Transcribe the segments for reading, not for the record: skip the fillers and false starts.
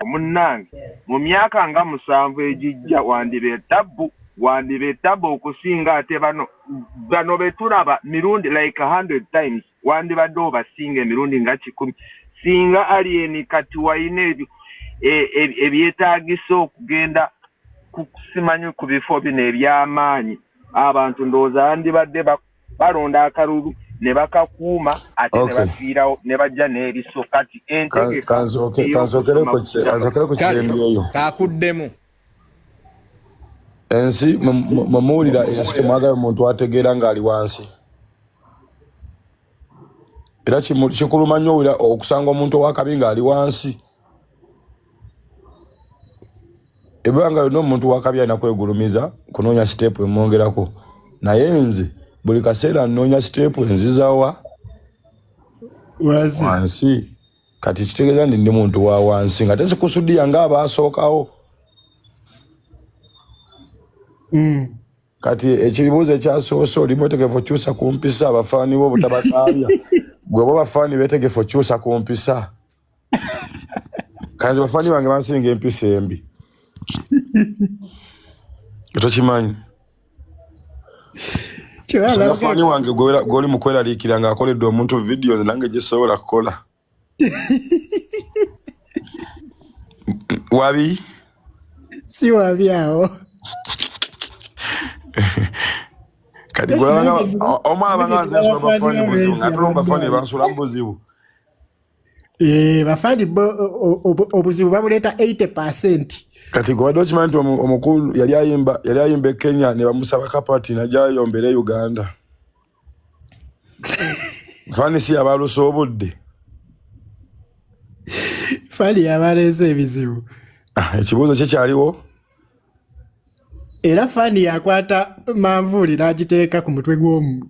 Munnange mu myaka nga 7 ejijja wandibe tabbu okusinga ate bano betulaba mirundi like 100 times wandibadde obasinga emirundi nga 10 singa alien kati waine ebyetaagisa okugenda kusimanyi ku bifo bino eby'amaanyi abantu ndowooza wandibadde balonda akalulu ne bakakuuma ate ne bafiirawo ne bajja n'eriso kati entegeka kanzokere ku kirembe eyo kakuddemu ensi mumuwulira ensi temwagala omuntu ategeera ng'ali wansi era kikuluma nnyo owulira okusanga omuntu owakabi ng'ali wansi ebanga yonna omuntu wakabi alina kwegulumiza kunoonya siteepu emwongerako naye nze buli kaseera nnoonya siteepu enzizawa wansi kati kitegeeza ndi muntu wa wansi nga tesikusudiya ng'abaasookawo kati ekibuuzo ekyasoose oli mwetegefu okyusa ku mpisa abafaani bo butabataabya gwe bo bafaani beetegefu okyusa ku mpisa kanze bafaani bange bansinga empisa embi tokimanyi bafaani wange gwoli mu kweraliikira ng'akoledde omuntu vidiyo nange gisobola kukola wabi si wabi awo kati omwana bangazensola bafaani buzibu ng'ate bafaani bansula buzibu bafaani obuzibu babuleeta 80%. Kati gwadde okimanyi nti omukulu yali ayimba Kenya ne bamusaba kapati najja ayombere Uganda. Faani si abalusa obudde. Faani yabaleese ebizibu. Ekibuuzo kye kyaliwo? Era faani yakwata manvuuli n'agiteeka ku mutwe gw'omuntu.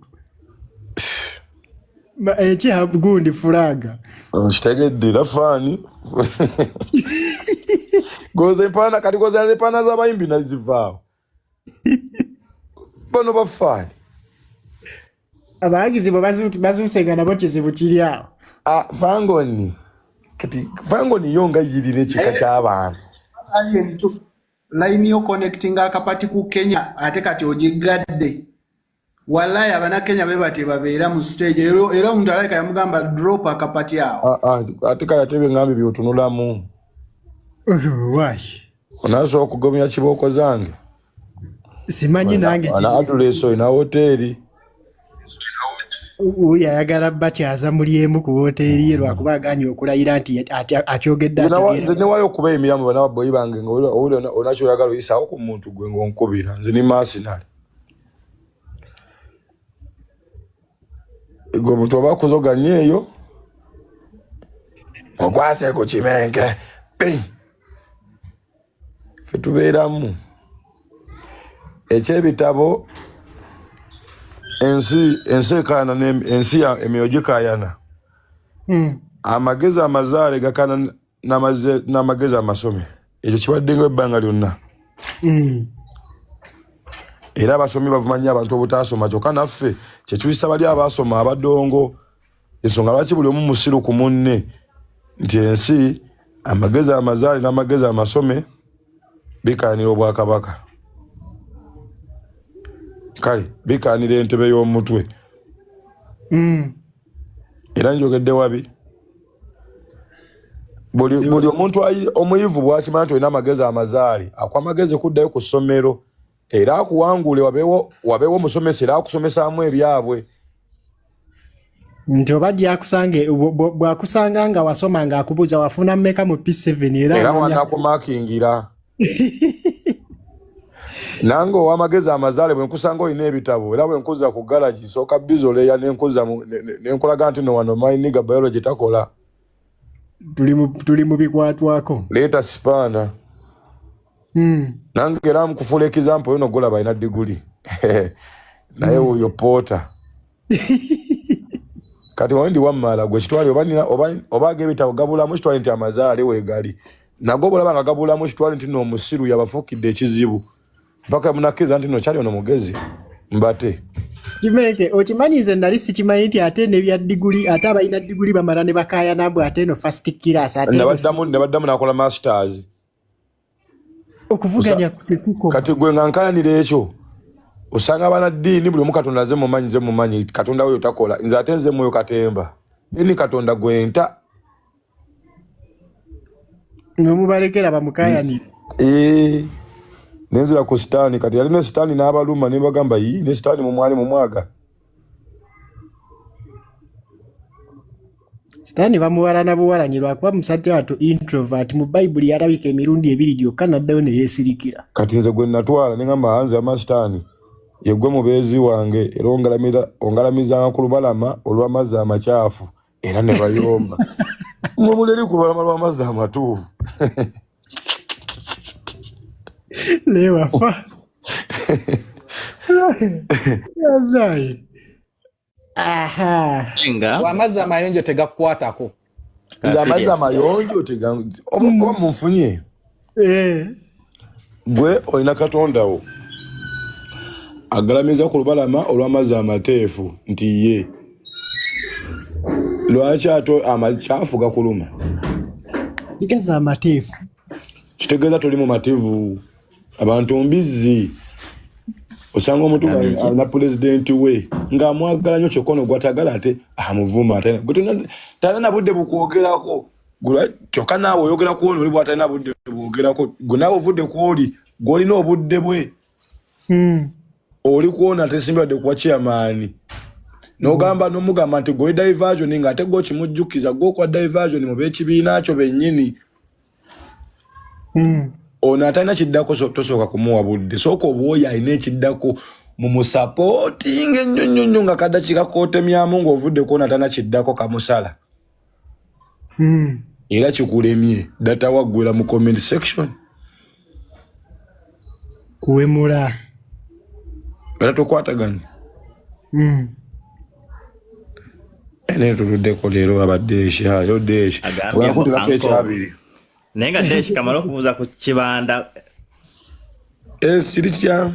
Ekiha gundi fulaga. Kitegedde era faani. Goze mpana kati goze mpana z'abayimbi nazivaawo. Bano bafaani. Abayigizi bazuusenga nabo kizibu kiri awo. Fangoni. Kati fangoni yonga yirire ekika ky'abantu. Line yo connecting akapati ku Kenya ate kati ogigadde. Wallahi abana Kenya bebate babeera mu stage era omuntu aleka yamugamba drop akapati awo. Ate kaya tebe ngambi byotunulamu. Why? Onaso okugomya kiboko zange. Simanyi nange kiti. Ana atuleso ina hoteli. Uya yagala bakyaza muliemu ku hoteli lwakuba aganye okulayira nti akyogedde ategeera. Nze newayo okuba emiramu bana baboyi bange nga onakyo yagala oyisaawo ku muntu gwe ng'onkubira. Nze ni mercenary. Gwe omuntu oba kuzoganya eyo okwase ku kimenke ffe tubeeramu ekyebitabo ensi ekaayana ensi emyoyo gikaayana amagezi amazaale gakaana n'amagezi amasome ekyo kibaddenga ebbanga lyonna era abasomi bavumanya abantu obutaasoma kyokka naffe kyekiyisa bali abaasoma abadongo ensonga lwaki buli omu musiru ku munne nti ensi amagezi amazaale n'amagezi amasome bikaanira obwakabaka kale bikaanira entebe y'omutwe era njogedde wabi buli omuntu omuyivu bwakimanya nti olina amagezi amazaale akwamagezi kuddayo ku ssomero era akuwangule wabeewo omusomesa era akusomesaamu ebyabwe nti oba bwakusanga nga wasoma nga akubuuza wafuna mmeka mu P7 era wanakumakingira nange ow'amagezi amazaale bwe nkusanga olina ebitabo era bwe nkuza ku garagi sooka bizoleya nenkulaga nti no wano mayiniga biology takola tuli mu bikwatwako leeta sipaana nange era mukufula ekizampo yono golaba alina diguli naye oyo poota kati wawendi wammala gwe kitwali oba ag'ebitabo gabulamu kitwali nti amazaale weegali nago bolaba nga gabulamu kitwali nti n'omusiru yabafuukidde ekizibu mpaka munakkiriza nti no kyali ono mugezi mbate Kimeke okimanyize nali sikimanyi nti ate ne bya diguli ate abalina diguli bamala ne bakaya nabwe ate no first class ate nabaddamu nakola masters okuvuganya kuko kati gwe nkankanira ekyo osanga abana ddiini buli omu katonda ze mumanyi katonda we takola nze ate nze mwoyo katemba ni katonda gwenta nomubalekera bamukayanire nenzira ku sitaani kati yali ne sitaani n'abaluma ne bagamba yi ne sitaani mumwali mumwaga sitaani bamuwalana buwalanyirwa kuba musajja wato introvert mu bayibuli yalabika emirundi 2 gyokka naddayo ne yeesirikira kati nze gwe natwala ne ngamba hanze amasitaani yegwe mubeezi wange era ongalamizanga ku lubalama olw'amazzi amakyafu era ne bayomba muleri ku lubalama lw'amazzi amatuufu lewafa yazai aha amazzi amayonjo tegakukwatako amazzi amayonjo oba munfunye gwe olina katondawo agalamiza ku lubalama olw'amazzi amateefu nti ye lwaki ato amakyafu gakuluma igaza amateefu kitegeeza toli mu mativu abantu mbizzi osanga omuntu alina pulezidenti we ng'amwagala nnyo kyokono gwatagala ate amuvuma talina budde bukwogerako kyokka naawe oyogera ku oli bwatalina budde bwogerako gwe naawe ovudde ku oli gw'olina obudde bwe oli kuona tesimbadde kuwa chairman n'ogamba n'omugamba nti gwe diversion ng'ate gwe kimujjukiza gw'okwa diversion mu b'ekibiina kyo bennyini ono atalina kiddako tosooka kumuwa budde sooka obwoyi alina ekiddako mumusapooting ennyo nga kaddakiika kootemyamu ng'ovudde kuona atalina kiddako kamusala era kikulemye data waggwera mu comment section kuwemula era tokwataganye ene tuluddeko leero abaddeeshi yo deeshi wakutirako ekyabiri naye nga deeshi kamala okubuuza ku kibanda kiri kitya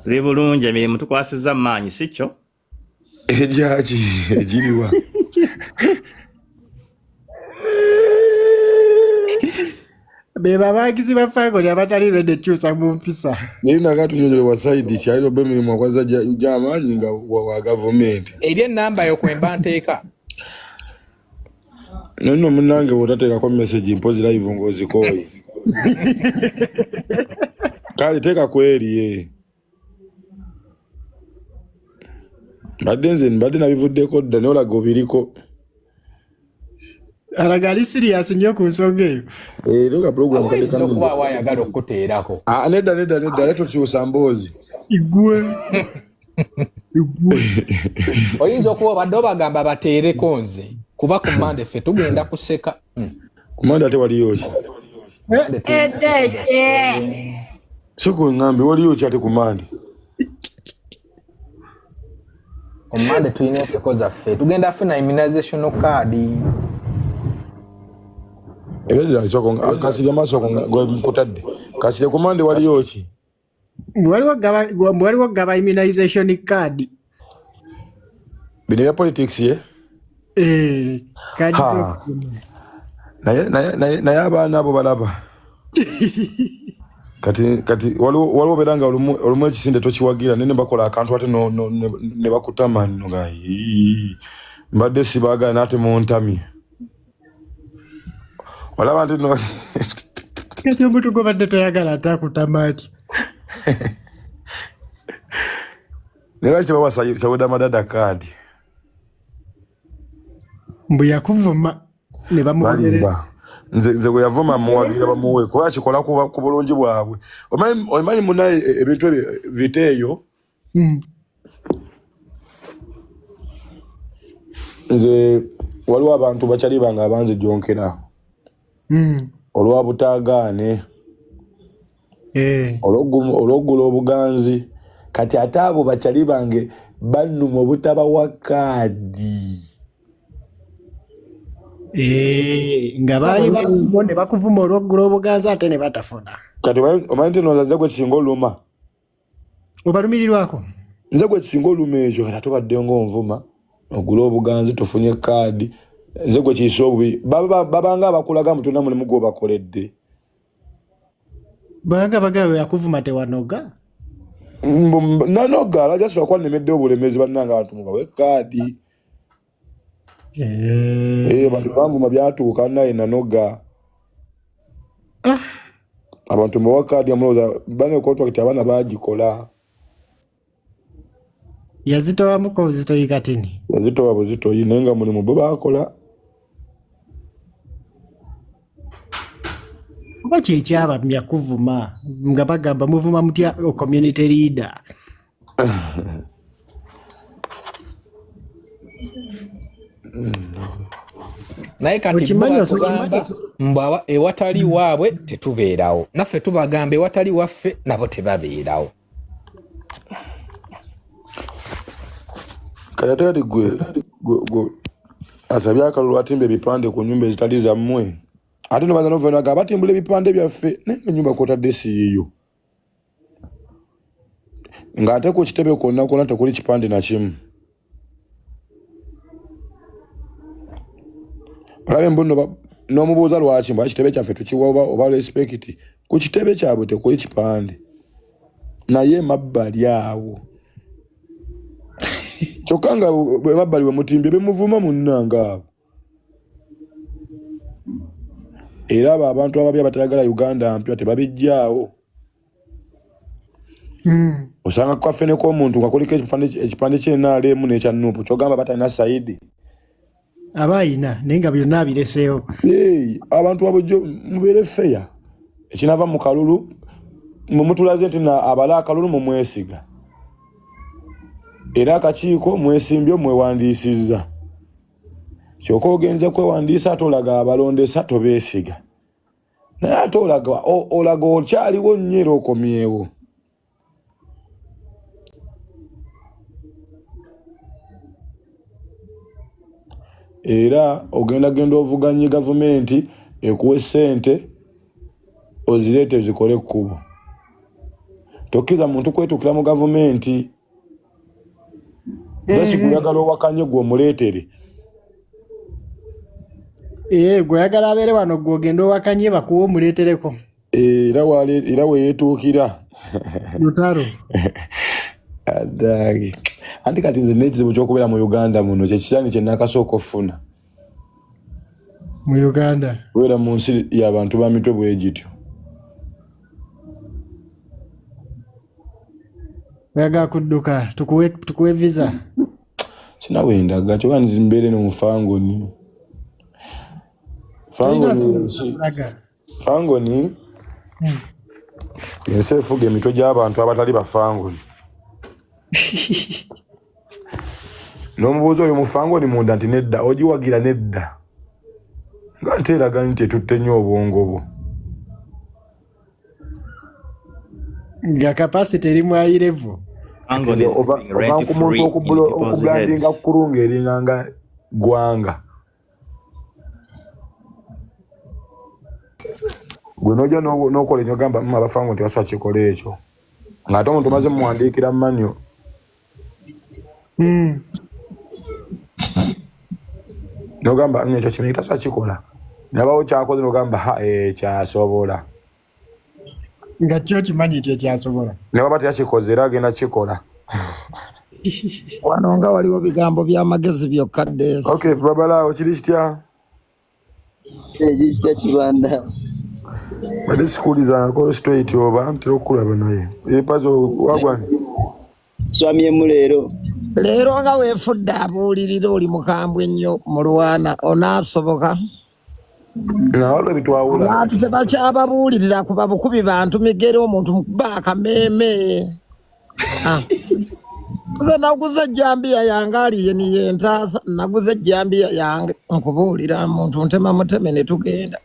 biri bulungi emirimu tukwasizza mu maanyi si kyo egyaki egiriwa beba bagizi ba Fagoli abatali rede kyusa mu mpisa nina katunyonyole wa side kyaliro bemirimu akwaza gy'amaanyi nga wa gavumenti eri enamba yokwemba nteeka nonno munange bw'otateekako message mpozi live ng'ozikooyi kale teeka kweriye mbadde nabivuddeko dda naye olaga obiriko alagali serious nnyo ku nsonga eyo loga program oyinza okuba wayagala okuteerako nedda leto kyusa mboozi igwe oyinza okuba obadde obagamba bateereko nze kuba kumande ffe tugenda kuseka kumande ate waliyo ki so kuŋŋambe waliyo ki ate kumande kumande tulina enseko zaffe tugenda funa immunization card kasirye maaso nkutadde kasirye kumande waliyo ki waliwo gaba immunization card bino bya politics ye kadi naye abaana abo balaba kati waliwo beera nga olumu ekisinde tokiwagira naye ne bakola akantu ate ne bakutama nno nga mbadde sibaagala naate muntamye olaba nti no kati omuntu gobadde toyagala ate akutama ati naye lwaki tebawa saweda madada kaadi mbu yakuvuma ne bamubonereza nze gwe yavuma muwagira bamuwe kuba akikola ku bulungi bwabwe omanyi munaye ebintu viteeyo nze waliwo abantu bakyali bange abanzijonkera olwa butaagaane olw'oggula obuganzi kati ate abo bakyali bange bannuma obutabawa kaadi nga baali ne bakuvuma olw'oggula obuganzi ate ne batafuna kati omanyi nti nozaze gwe kisinga oluma obalumirirwako nze gwe kisinga olumeejo kata tubadde ng'onvuma ogula obuganzi tofunye kaadi nze gwe kiyisa obubi babanga abakulaga mutunda mulimu gw'obakoledde banga bagawe yakuvuma tewanoga nanoga alajasula kwa nemedde obulemezi bannanga abantu mubawe kaadi bantu bamvuma byatuuka naye nanoga abantu mubawe kaadi amulowooza bane kontrakiti abaana bagikola yazitowa muko buzitoyi katini yazitowa buzitoyi naye nga mulimu bo bakola kuba kyekyaba myakuvuma nga bagamba muvuma mutya community leader naye kati mbwa ewatali waabwe tetubeerawo naffe tubagamba ewatali waffe nabo tebabeerawo kayatali gwe asabye akalulu atimba ebipande ku nnyumba ezitali zammwe ate no baza novenaga batimbula ebipande byaffe naye ennyumba kwotadde si yiyo ng'ate ku kitebe kwonna kwonna tekuli kipande na kimu olabe mbuno n'omubuuza lwaki mbwa kitebe kyaffe tukiwa oba respect ku kitebe kyabwe tekuli kipande naye mabbali awo kyokka nga bwe mabbali we mutimbye bemuvuma munnanga abo era abo abantu ababi abatayagala Uganda mpya tebabijjaawo osanga kwafeneko omuntu nga kuliko ekipande ky'NRM n'ekya Nuupu kyogamba batalina Saidi abayina naye nga byonna abireseewo abantu abujjo mubeere feya ekinava mu kalulu mumutulaze nti abala akalulu mumwesiga era akakiiko mwesimbyo mwewandiisizza kyokka ogenze kwewandiisa ate olaga abalondesa tobeesiga naye ate olaga okyaliwo nnyo era okomyewo era genda ovuganye gavumenti ekuwe ssente ozireete zikole ekkubo tokkiza muntu kwetukira mu gavumenti zasiguyagala owakanye gwe omuleetere gwe yagala abeere wano gwe ogenda owakanye bakuwa omuleetereko era weyetuukira lutalo adage anti kati nze n'ekizibu ky'okubeera mu Uganda muno kyekisani kye nakasooka okufuna mu Uganda kubeera mu nsi y'abantu ba mitwe bwe gityo oyagala kudduka tukuwe visa sinawendaga kyokka mbeere n'omufangoni fangoni ensi efuga emitwe gy'abantu abatali bafangoni n'omubuuza oyo mufangoni munda nti nedda ogiwagira nedda ng'ate eraga nti etutte nnyo obwongo bwo nga capacity eri mu high level oba ku muntu okubrandinga kukulunga eringanga gwanga gwe nojja n'okola enyogamba abafango nti baswa kikola ekyo ng'ate omuntu omaze mumuwandiikira manyo nogamba ekyo kimanyi taswa kikola nabawo kyakoze nogamba kyasobola nga kyo kimanyi nti ekyasobola ne baba teyakikoze era agenda kikola wano nga waliwo bigambo by'amagezi byokka ddeesi okay babalaawo kiri kitya ekitya kibanda badde sikuulizangako straight oba ntera okukulaba naye epazo wagwani swamyemu leero nga weefudde abuulirira oli mukambwe ennyo mu Lwana onaasoboka nawalwe bitwawula abantu tebakyababuulirira kuba bukubi bantu migere omuntu mukuba akameeme nze naguze ejjambiya yange aliye niye ntaasa naguze ejjambiya yange nkubuulira muntu ntema muteme ne tugenda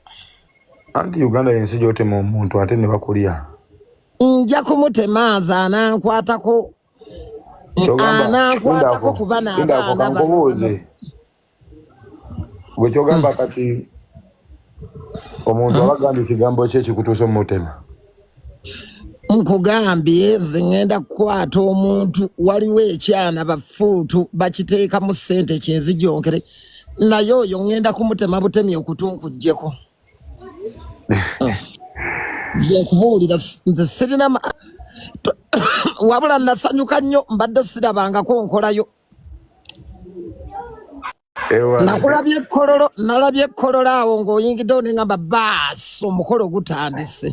anti Uganda yensi gy'otema omuntu ate ne bakulya nja kumutemaaza anankwatako kuba n'abaana bankubuuze gwe kyogamba kati omuntu abagambye ekigambo kye kikutuusa omutema nkugambye nze ngenda kukwata omuntu waliwo ekyana bafuutu bakiteeka mu ssente kinzijonkere naye oyo ngenda kumutema butemi okutunkujjeko nze nkubuulira nze sirina wabula nasanyuka nnyo mbadde sirabangako nkolayo nalabye ekkololo awo ng'oyingiddewo ne ngamba baasi omukolo gutandise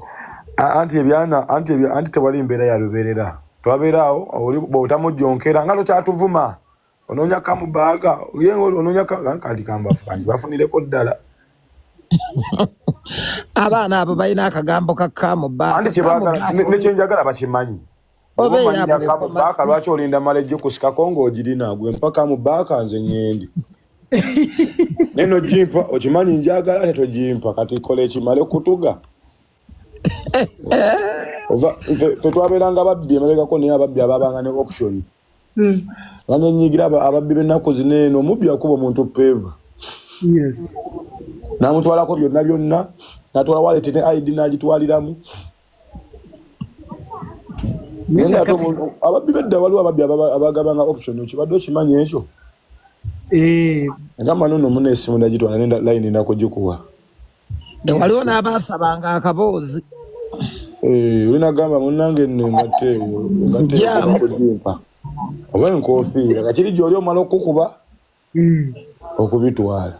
anti tewali mbeera ya lubeerera twabeeraawo bw'otamujonkera nga tokyatuvuma onoonya kamubaaga onoonya kati kambafu kangi bafunireko ddala abaana abo balina akagambo ka kamubaaga anti kyebaagala nekyenjagala bakimanyi omanyira kamubaaga lwaki olinda mala ejjo kusikako ng'ogirina gwe mpa kamubaaga nze ngende neno jimpa okimanyi njagala ate togimpa kati kola ekimale okutuga fe twabeeranga ababbi emabegako naye ababbi ababanga ne option banenyigira ababbi b'ennaku zino eno omubbi akuba omuntu peeva n'amutwalako byonna n'atwala waleti ne ID n'agitwaliramu naye ate ababbi bedda waliwo ababbi abagabanga option okibadde okimanyi ekyo ngamba nono muna esimu nagitwala nenda line nakugikuwa waliwo n'abaasabanga akaboozi olina gamba munnange nengateeyo kugimpa oba enkofiira kakiri gy'oli omala okukuba okubitwala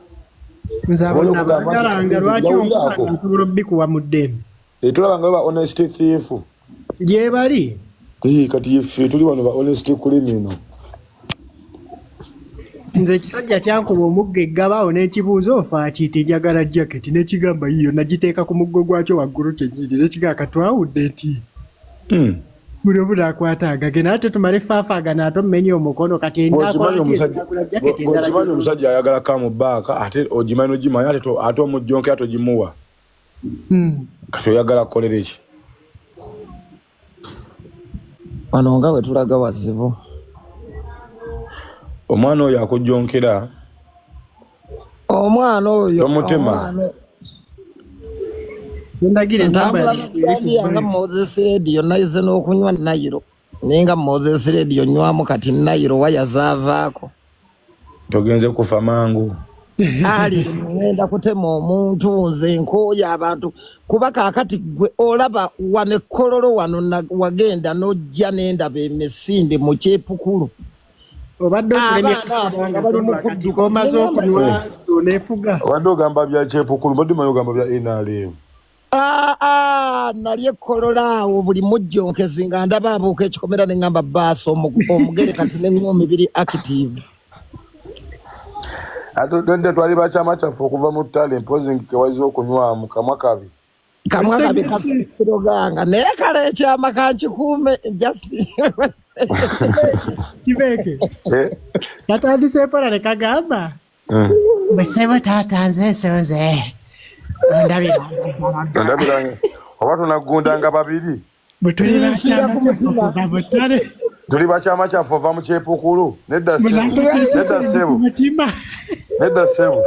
nzabona bagalanga lwaki onkubanga nsobola obbikuwa mu ddembe tulabanga ba honesty thief gye bali kati ife tuli wano ba honesty criminal nze ekisajja kyankuba omugga eggabaawo n'ekibuuzo ofa akiyita njagala jaketi n'ekigamba yiyo nagiteeka ku muggo gwakyo waggulu kyennyini n'ekigaa katwawudde nti buno bunaakwatanga gena ate tumale faafagana ate omumenye omukono kati endakola jaketi okimanyi omusajja ayagala kamubbaaka ate ogimanyi nogimanyi ate omujjonke ate ogimuwa kati oyagala kukolera eki wano nga bwe tulaga wazibu omwana oyo akujjonkera omwana oyo omutema ntambulanga Moses Radio nayize n'okunywa nayiro naye nga Moses Radio nywamu kati nayiro waya zaavaako togenze kufa mangu ali ngenda kutema omuntu nze nkooya abantu kuba kaakati gwe olaba wane kololo wano wagenda n'ojja n'endaba emisinde mu kyepukulu obadde omaze okunywa oneefuga obadde ogamba bya kyepukulu badde manyi ogamba bya NRM nali ekkolola awo buli mujjonkezi nga ndaba abuuka ekikomera ne ngamba baasi omugere kati n'eŋŋomi biri active ate twali bakyama kyaffe okuva mu ttale mpozi kewayiza okunywamu kamwa kabi kafiroganga naye kale ekyama kankikuume Kibeke katandise pola ne kagamba bwesebo taata nze ensonze ndabira oba tunagundanga babiri tuli bakyama kyaffe ova mu kyepukulu nedda sebo